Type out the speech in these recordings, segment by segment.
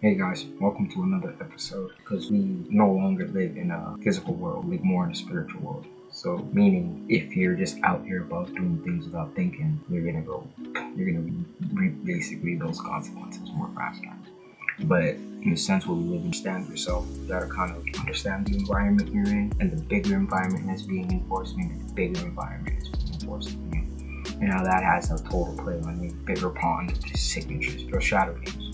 Hey guys, welcome to another episode, because we no longer live in a physical world, we live more in a spiritual world. So, meaning, if you're just out here above doing things without thinking, you're gonna reap basically those consequences more faster. But in a sense, where we live, understand yourself, you gotta kind of understand the environment you're in, and the bigger environment that's being enforced, meaning the bigger environment is being enforced on you. And how that has a total play on you. Bigger pond, which is signatures, or shadow games.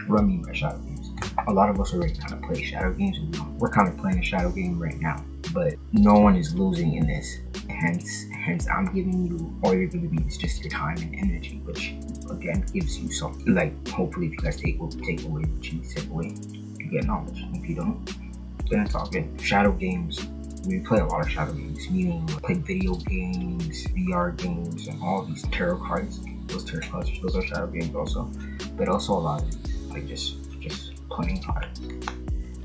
What I mean by shadow games, a lot of us already kind of play shadow games. We're kind of playing a shadow game right now, but no one is losing in this. Hence, I'm giving you, all you're going to be is just your time and energy, which again gives you something. Like, hopefully, if you guys take away what you take away, you get knowledge. If you don't, then it's all good. Shadow games. We play a lot of shadow games, meaning we play video games, VR games, and all these tarot cards. Those tarot cards, those are shadow games also, but also a lot of like just playing cards,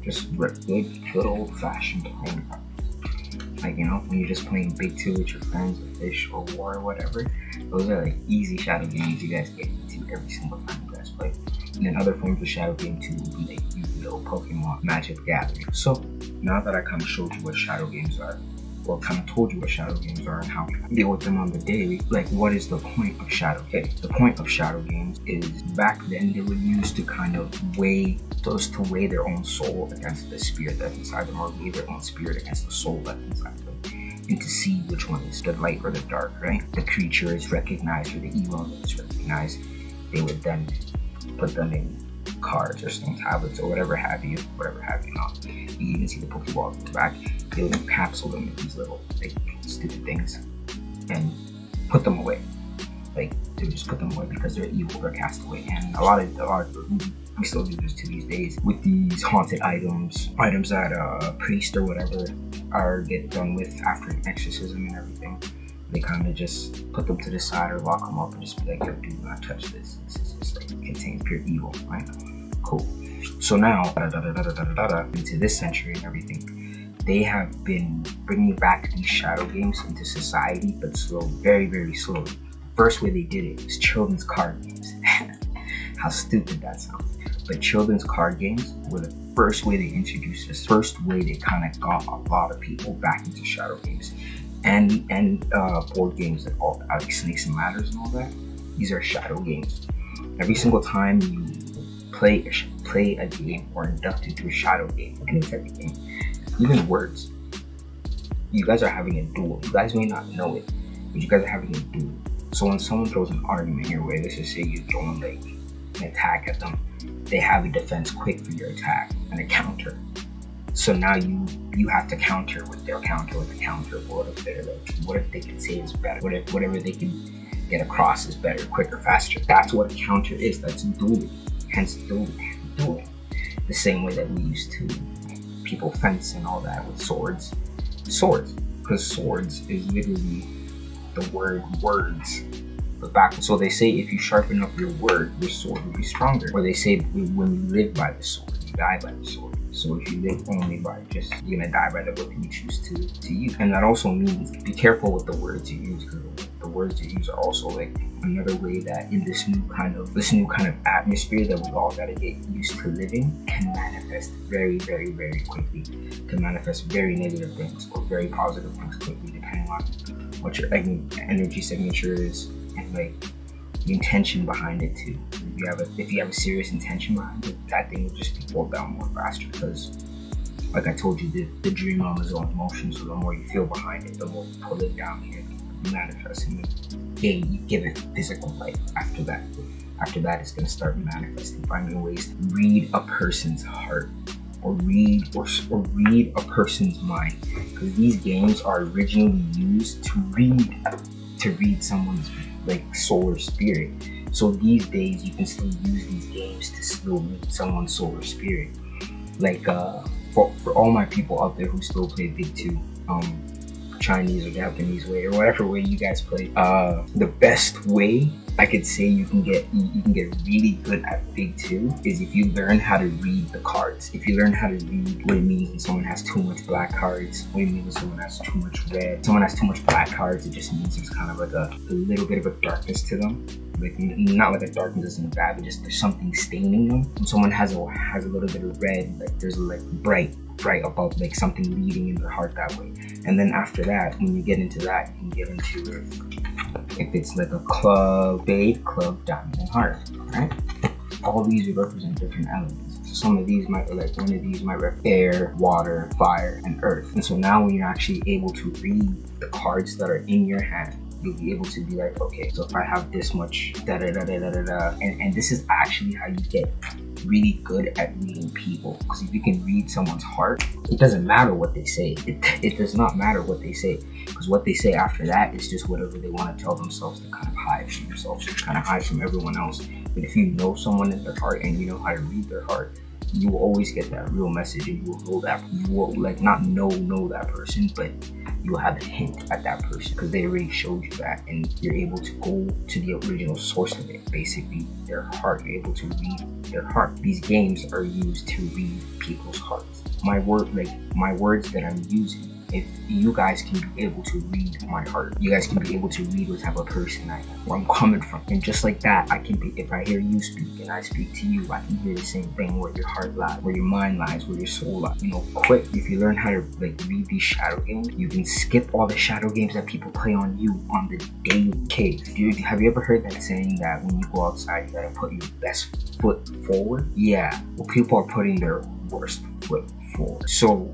just good old fashioned playing cards. Like, you know, when you're just playing Big Two with your friends, or Fish, or War, or whatever. Those are like easy shadow games you guys get into every single time you guys play. And then other forms of shadow game too would be like Yu-Gi-Oh, Pokemon, Magic the Gathering. So now that I kind of showed you what shadow games are, or kind of told you what shadow games are and how we deal with them on the daily, like, what is the point of shadow games? The point of shadow games is, back then they were used to kind of weigh their own soul against the spirit that's inside them, or weigh their own spirit against the soul that's inside them, and to see which one is the light or the dark, right? The creature is recognized, or the evil is recognized. They would then put them in cards or stone tablets or whatever have you not. You even see the Pokeballs in the back. They would encapsulate them in these little like stupid things and put them away. Like, they just put them away because they're evil, they're cast away. And a lot of we still do this to these days with these haunted items that a priest or whatever get done with after an exorcism and everything. They kind of just put them to the side or lock them up and just be like, yo, do not touch this. This is just like, it contains pure evil, right? Cool. So now, into this century and everything, they have been bringing back these shadow games into society, but very, very slowly. The first way they did it was children's card games. How stupid that sounds. But children's card games were the first way they introduced this. First way they kind of got a lot of people back into shadow games. And board games and all that, like Snakes and Ladders and all that. These are shadow games. Every single time you play a game or induct into a shadow game, any type of game, even words, you guys are having a duel. You guys may not know it, but you guys are having a duel. So when someone throws an argument your way, let's just say you throw like an attack at them, they have a defense quick for your attack and a counter. So now you have to counter with their counter with a counter. What if they can say is better? What if whatever they can get across is better, quicker, faster? That's what a counter is. That's dueling. Hence dueling. The same way that we used to people fence and all that with swords. Because swords is literally the word words. But back, so they say if you sharpen up your word, your sword will be stronger. Or they say when you live by the sword, you die by the sword. So if you live only by you're gonna die by the book you choose to use. And that also means be careful with the words you use, because the words you use are also like another way that in this new kind of atmosphere that we all gotta get used to living, can manifest very, very, very quickly. Can manifest very negative things or very positive things quickly, depending on what your energy signature is and like the intention behind it too. If you have a serious intention behind it, that thing will just be pulled down more faster, because like I told you, the dream realm is all emotion, so the more you feel behind it, the more you pull it down here, you manifest it. You give it physical life after that. After that, it's going to start manifesting, finding ways to read a person's heart or read a person's mind, because these games are originally used to read someone's like soul or spirit. So these days you can still use these games to still read someone's soul or spirit. Like for all my people out there who still play Big Two, Chinese or Japanese way or whatever way you guys play, the best way I could say you can get really good at Big 2 is if you learn how to read the cards. If you learn how to read what it means when someone has too much black cards, what it means when someone has too much red. Someone has too much black cards, it just means there's kind of like a little bit of a darkness to them. Like, not like a darkness isn't bad, but just there's something staining them. When someone has a little bit of red, like there's like bright about like something leading in their heart that way. And then after that, when you get into that, you can get into if it's like a club, babe, club, diamond, and heart, right? All these would represent different elements. So some of these might, like one of these might represent air, water, fire, and earth. And so now when you're actually able to read the cards that are in your hand, you'll be able to be like, okay, so if I have this much and this is actually how you get really good at reading people. Because if you can read someone's heart, it doesn't matter what they say. It does not matter what they say, because what they say after that is just whatever they want to tell themselves to kind of hide from themselves, to kind of hide from everyone else. But if you know someone in their heart and you know how to read their heart, you will always get that real message, and you will know that, you will like not know that person, but you will have a hint at that person because they already showed you that, and you're able to go to the original source of it, basically their heart. You're able to read their heart. These games are used to read people's hearts. My words that I'm using, if you guys can be able to read my heart, you guys can be able to read what type of person I am, where I'm coming from. And just like that, I can be, if I hear you speak and I speak to you, I can hear the same thing, where your heart lies, where your mind lies, where your soul lies. You know, quick, if you learn how to like read these shadow games, you can skip all the shadow games that people play on you on the daily. Okay, have you ever heard that saying that when you go outside, you gotta put your best foot forward? Yeah, well, people are putting their worst foot forward. So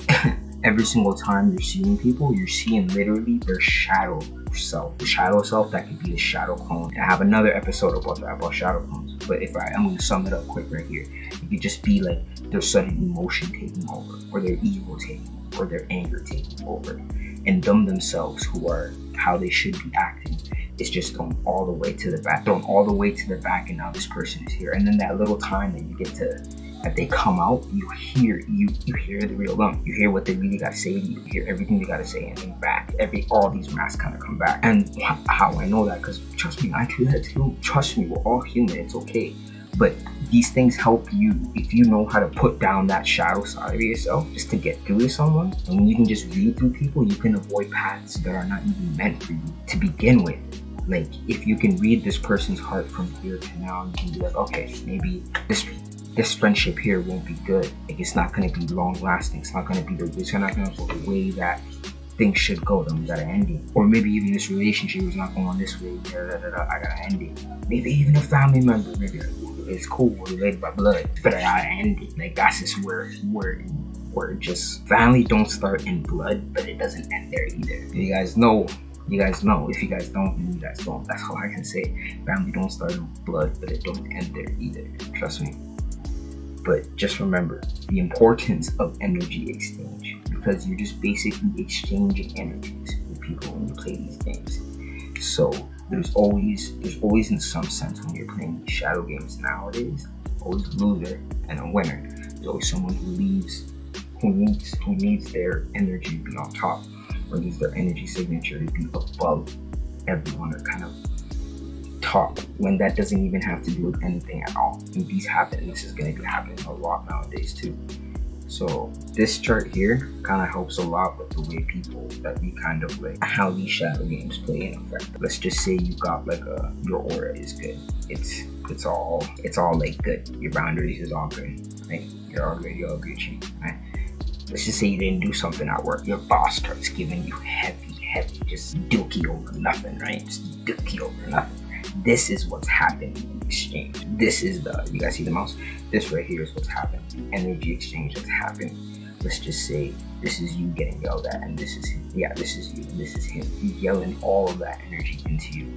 every single time you're seeing people, you're seeing literally their shadow self. The shadow self, that could be a shadow clone. I have another episode about that, about shadow clones. But if I'm going to sum it up quick right here, it could just be like their sudden emotion taking over, or their ego taking over, or their anger taking over. And them themselves, who are how they should be acting, it's just thrown all the way to the back. Thrown all the way to the back, and now this person is here. And then that little time that you get to, that they come out, you hear the real them. You hear what they really gotta say to you. You hear everything they gotta say, and then back. All these masks kind of come back. And how I know that, because trust me, I do that too. Trust me, we're all human, it's okay. But these things help you if you know how to put down that shadow side of yourself just to get through to someone. And when you can just read through people, you can avoid paths that are not even meant for you to begin with. Like, if you can read this person's heart from here to now, you can be like, okay, maybe this friendship here won't be good. Like, it's not going to be long lasting. It's not going to be it's not going to go the way that things should go. Then we got to end it. Or maybe even this relationship is not going this way. I got to end it. Maybe even a family member. Maybe it's cool. We're related by blood, but I got to end it. Like, that's just where just family don't start in blood, but it doesn't end there either. You guys know. If you guys don't, then you guys don't. That's all I can say. Family don't start in blood, but it don't end there either. Trust me. But just remember the importance of energy exchange, because you're just basically exchanging energies with people when you play these games. So there's always in some sense, when you're playing these shadow games nowadays, always a loser and a winner. There's always someone who needs their energy to be on top, or needs their energy signature to be above everyone, or kind of top, when that doesn't even have to do with anything at all. And these happen. This is going to be happening a lot nowadays too. So this chart here kind of helps a lot with the way people, that we kind of like how these shadow games play in effect. Let's just say you got like your aura is good. It's all like good. Your boundaries is all good. Right? You're all Gucci. Right? Let's just say you didn't do something at work. Your boss starts giving you heavy, just dookie over nothing, right? Just dookie over nothing. This is what's happening in exchange. This is you guys see the mouse? This right here is what's happening. The energy exchange that's happening. Let's just say this is you getting yelled at, and this is him. Yeah, this is you, and this is him. He's yelling all of that energy into you.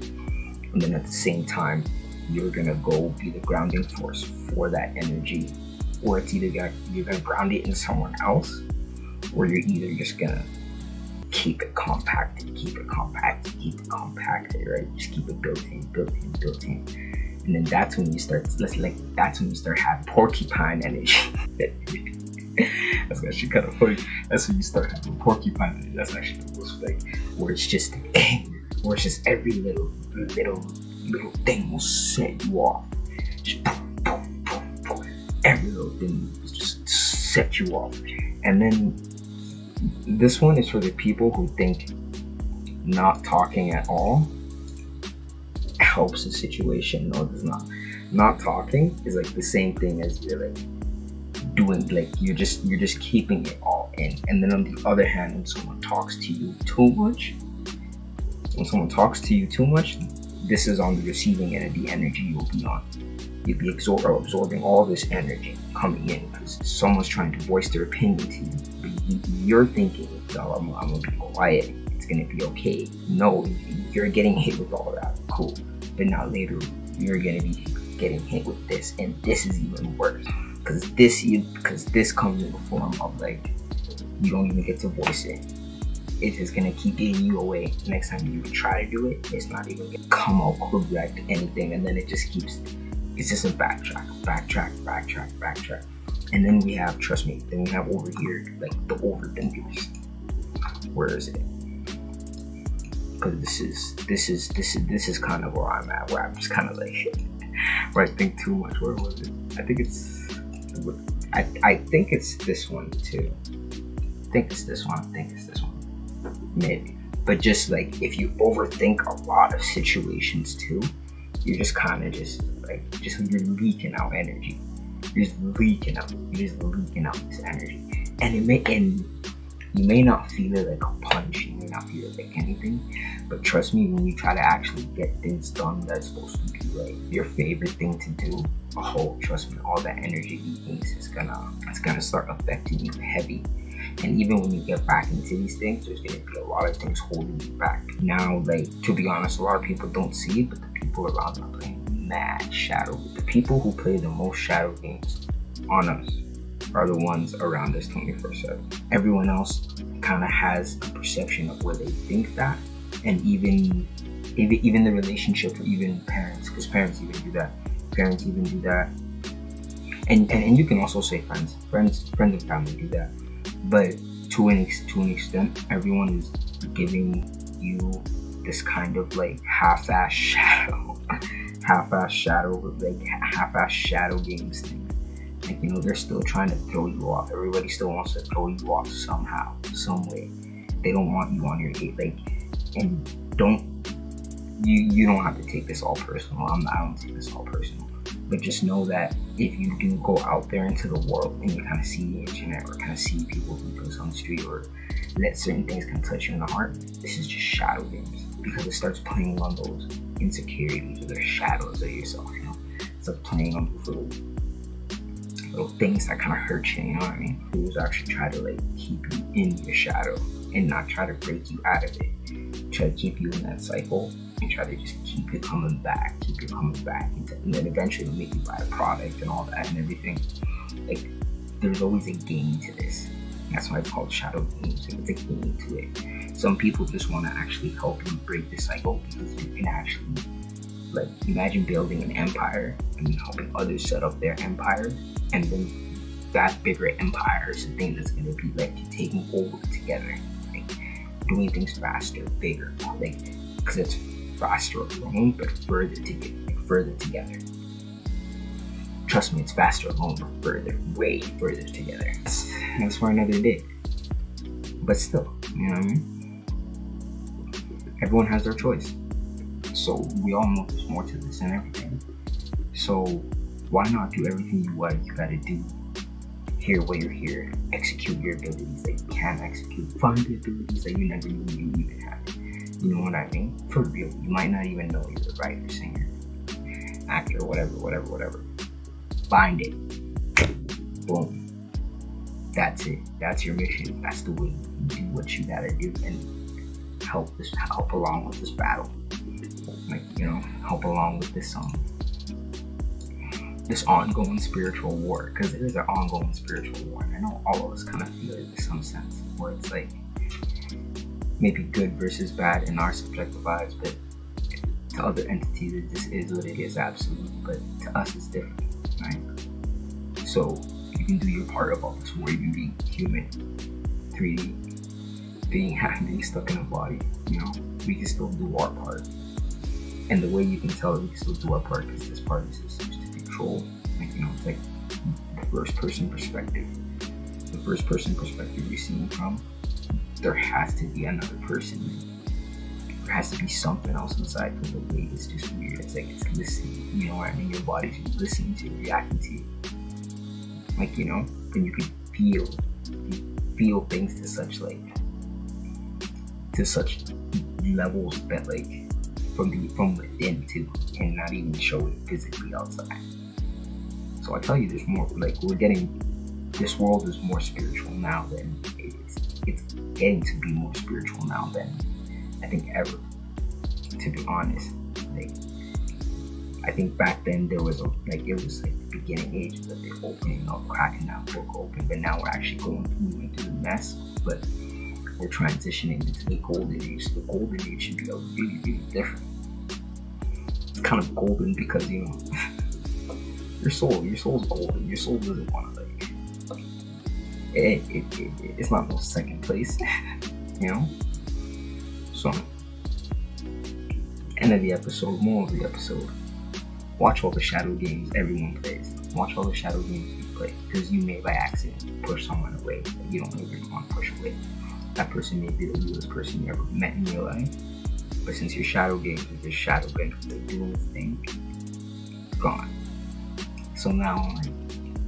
And then at the same time, you're gonna go be the grounding force for that energy. Or it's either you're gonna ground it in someone else, or you're either just gonna keep it compacted, right? Just keep it built in. And then that's when you start, that's when you start having porcupine energy. That's actually kind of funny. That's when you start having porcupine energy. That's actually the most like, where it's just anger, where it's just every little little thing will set you off. Just boom, boom, boom, boom. Every little thing will just set you off. And then this one is for the people who think not talking at all helps the situation. No, it does not. Not talking is like the same thing as you're like doing, like you're just keeping it all in. And then on the other hand, when someone talks to you too much, this is on the receiving end of the energy you'll be on. You'll be absorbing all this energy coming in because someone's trying to voice their opinion to you. But you're thinking, no, I'm gonna be quiet. It's gonna be okay. No, you're getting hit with all that. Cool. But now later, you're gonna be getting hit with this, and this is even worse. Because this comes in the form of like, you don't even get to voice it. It's just gonna keep eating you away. Next time you try to do it, it's not even gonna come out correct anything, and then it just keeps, it's just a backtrack. And then we have, trust me, then we have over here, like the overthinkers. Where is it? Because this is kind of where I'm at, where I'm just kind of like, where I think too much. Where was it? I think it's this one too. I think it's this one. Maybe. But just like, if you overthink a lot of situations too, you're just kind of you're leaking out energy. You're just leaking out this energy. And you may not feel it like a punch, you may not feel it like anything, but trust me, when you try to actually get things done that's supposed to be like your favorite thing to do, trust me, all that energy leakings is gonna start affecting you heavy. And even when you get back into these things, there's gonna be a lot of things holding you back. Now, like, to be honest, a lot of people don't see it, but the people around are playing mad shadow. The people who play the most shadow games on us are the ones around us 24/7. Everyone else kind of has a perception of where they think that, and even the relationship, or even parents, because parents even do that. And you can also say friends and family do that. But to an extent, everyone is giving you this kind of like half-ass shadow games thing. Like, you know, they're still trying to throw you off. Everybody still wants to throw you off somehow, some way. They don't want you on your gate. Like, and you don't have to take this all personal. I don't take this all personal. But just know that if you do go out there into the world and you kind of see the internet, or kind of see people do things on the street, or let certain things kind of touch you in the heart, this is just shadow games, because it starts playing on those insecurities or the shadows of yourself, you know. It starts playing on those little things that kind of hurt you, you know what I mean? Who's actually try to like keep you in your shadow and not try to break you out of it. Try to keep you in that cycle and try to just keep you coming back, and then eventually make you buy a product and all that and everything. Like, there's always a game to this. That's why it's called shadow games. It's a game to it. Some people just want to actually help you break the cycle, because you can actually, like, imagine building an empire and helping others set up their empire, and then that bigger empire is the thing that's going to be like taking over together, like doing things faster, bigger, like, because it's faster alone but further together. Trust me, it's faster alone but way further together. That's for another day. But still, you know what I mean? Everyone has their choice. So we all know there's more to this and everything. So why not do everything you gotta do here while you're here? Execute your abilities that you can execute. Find the abilities that you never knew you even had. You know what I mean? For real. You might not even know you're a writer, singer, actor, whatever. Find it. Boom. That's it. That's your mission. That's the way you do what you gotta do, and help along with this battle. Like, you know, help along with this ongoing spiritual war, because it is an ongoing spiritual war. And I know all of us kind of feel it in some sense, where it's like maybe good versus bad in our subjective lives, but to other entities it just is what it is, absolute. But to us it's different, right? So you can do your part of all this war, even being human, 3D, being stuck in a body, you know, we can still do our part. And the way you can tell we can still do our part, because this part is just used to control. Like, you know, it's like the first person perspective. The first person perspective you're seeing from, there has to be another person. There has to be something else inside, because the way is just weird. It's like it's listening, you know what I mean? Your body's listening to you, reacting to you. Like, you know, and you could feel things to such levels that like from within too, and not even show it physically outside. So I tell you, there's more. Like, this world is more spiritual now than it's getting to be more spiritual now than I think ever. To be honest, like I think back then it was like the beginning ages of it opening up, cracking that book open. But now we're actually going through the mess. But we're transitioning into the golden age. So the golden age should be really, really different. It's kind of golden because, you know, your soul's golden. Your soul doesn't want to like it's not no second place, you know. So end of the episode, moral of the episode: watch all the shadow games everyone plays. Watch all the shadow games you play, because you may by accident push someone away that you don't even want to push away. That person may be the realest person you ever met in your life, but since your shadow games are just shadow games, they're doing this thing, gone. So now, like,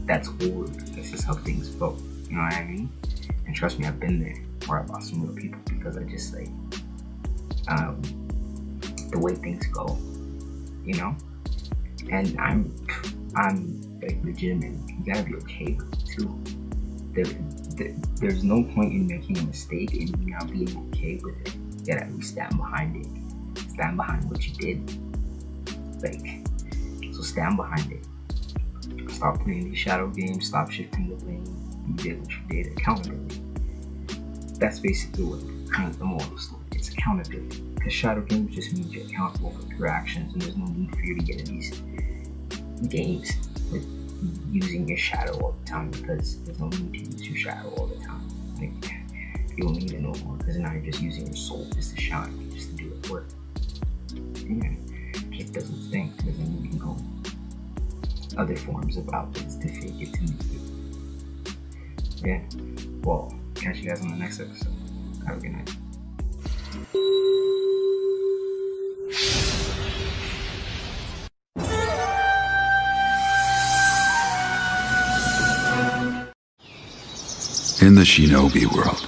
that's old. This is how things go. You know what I mean? And trust me, I've been there where I lost some real people because I just like the way things go, you know. And I'm like legitimate. You gotta be okay with it too. There's no point in making a mistake and you not being okay with it. You gotta at least stand behind it. Stand behind what you did. Like, so stand behind it. Stop playing these shadow games. Stop shifting the blame. You did what you did. Accountability. That's basically what kind of the moral of the story. It's accountability. Because shadow games just means you're accountable for your actions, and there's no need for you to get in these games with using your shadow all the time, because there's no need to use your shadow all the time. Like, you don't need it no more, because now you're just using your soul just to shine, just to do its work. And it just doesn't stink, because then you can go other forms of outlets to fake it to make it. Yeah. Well, catch you guys on the next episode. Have a good night. In the shinobi world,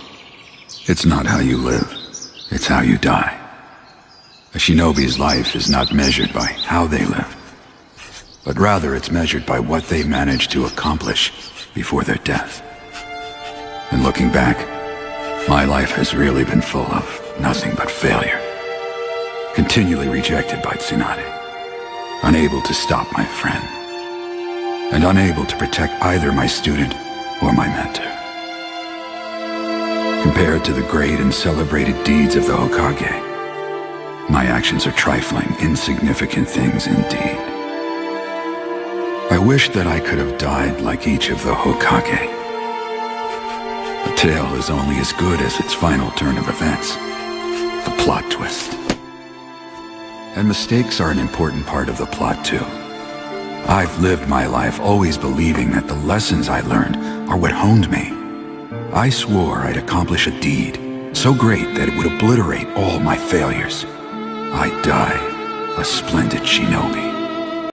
it's not how you live, it's how you die. A shinobi's life is not measured by how they live, but rather it's measured by what they managed to accomplish before their death. And looking back, my life has really been full of nothing but failure. Continually rejected by Tsunade, unable to stop my friend, and unable to protect either my student or my mentor. Compared to the great and celebrated deeds of the Hokage, my actions are trifling, insignificant things indeed. I wish that I could have died like each of the Hokage. A tale is only as good as its final turn of events, the plot twist. And mistakes are an important part of the plot too. I've lived my life always believing that the lessons I learned are what honed me. I swore I'd accomplish a deed so great that it would obliterate all my failures. I'd die a splendid shinobi.